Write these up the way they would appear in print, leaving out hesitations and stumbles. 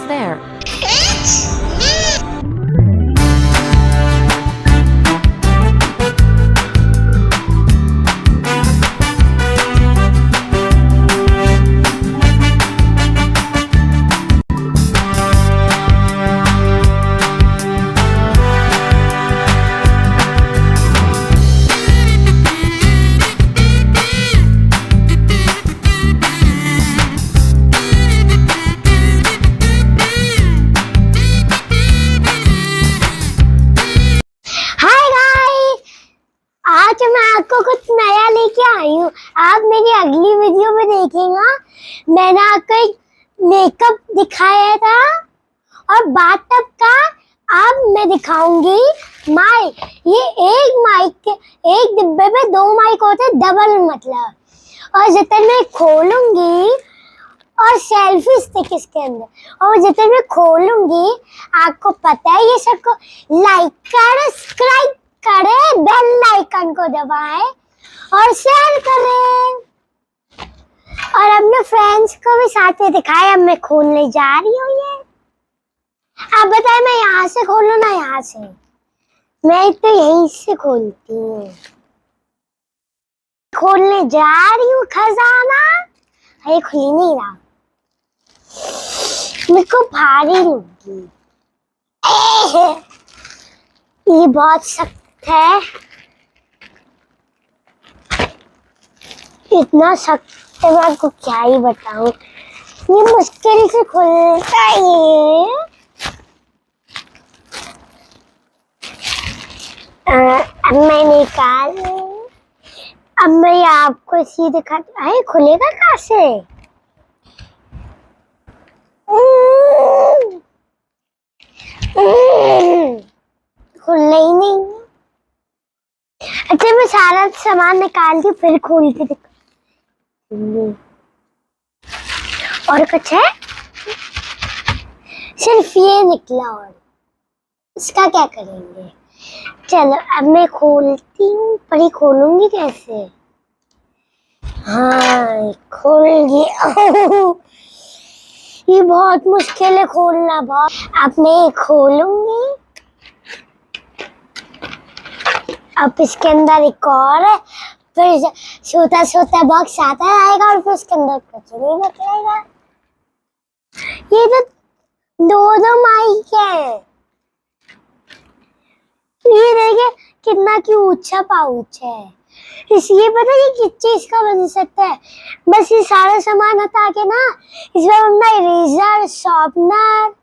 almost there. आज मैं आपको कुछ नया लेके आई हूँ। आप मेरी अगली वीडियो में देखेंगे। मैंने आपको एक मेकअप दिखाया था और बाथटब का अब मैं दिखाऊंगी माइक। ये एक माइक एक डिब्बे में 2 माइक होते, डबल मतलब। और जितने मैं खोलूंगी और सेल्फी स्टिक इसके अंदर, और जितने मैं खोलूंगी आपको पता है ये सबको लाइक करें, सब्सक्राइब करें, बेल आइकन को दबाएं और शेयर करें और अपने फ्रेंड्स को भी साथ में दिखाएं। अब मैं खोलने जा रही हूँ ये। आप बताएं मैं यहाँ से खोलूँ ना यहाँ से? मैं तो यहीं से खोलती हूँ। खोलने जा रही हूँ खजाना। ये खुल ही नहीं रहा, मेरे को भारी लगी। ये बहुत सख्त है, इतना सख्त है मैं आपको क्या ही बताऊं। ये मुश्किल से खुलता है ये। अब मैं निकाल, अब मैं आपको इसी दिखाती। अरे खुलेगा कहाँ से? खुलना ही नहीं। अच्छा मैं सारा सामान निकाल के फिर खोल के दिखा। और कुछ है? सिर्फ ये निकला। और इसका क्या करेंगे? चलो अब मैं खोलती हूँ, पर ये खोलूंगी कैसे? हाँ खोल गया। ये बहुत मुश्किल है खोलना, बहुत। अब मैं खोलूंगी। अब इसके अंदर एक और है, फिर छोटा छोटा बॉक्स आता रहेगा और फिर उसके अंदर कुछ नहीं निकलेगा। ये तो दो माइक है। ये देखिए कितना की ऊंचा पाउच है। इसलिए पता है किस चीज का बन सकता है? बस ये सारा सामान हटा के ना इसमें अपना इरेजर, शार्पनर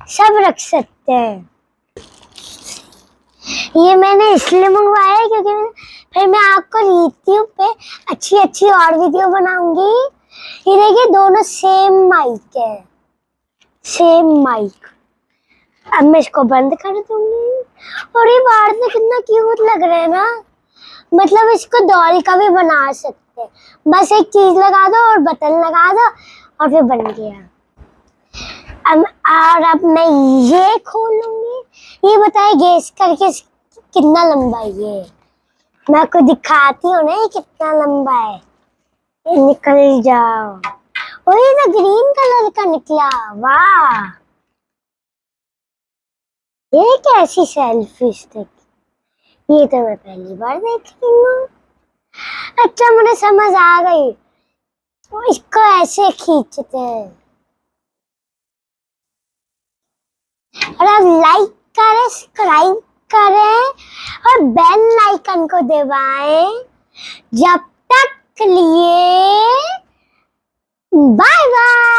सब रख सकते हैं। ये मैंने इसलिए मंगवाया है क्योंकि फिर मैं आपको यूट्यूब पे अच्छी अच्छी और वीडियो बनाऊंगी। ये देखिए दोनों सेम माइक है, सेम माइक। अब मैं इसको बंद कर दूंगी। और ये बाहर से कितना क्यूट लग रहा है ना, मतलब इसको डॉल का भी बना सकते हैं। बस एक चीज लगा दो और बटन लगा दो और फिर बन गया। अब मैं ये खोलूंगी। ये बताए गैस करके कितना लंबा है ये? मैं आपको दिखाती हूँ ना ये कितना लंबा है। ये निकल जाओ। और ये तो ग्रीन कलर का निकला, वाह। ये कैसी सेल्फी स्टिक? ये तो मैं पहली बार देख रही हूँ। अच्छा मुझे समझ आ गई, इसको ऐसे खींचते हैं। और अब लाइक करें, सब्सक्राइब करें और बेल आइकन को दबाएं। जब तक के लिए बाय बाय।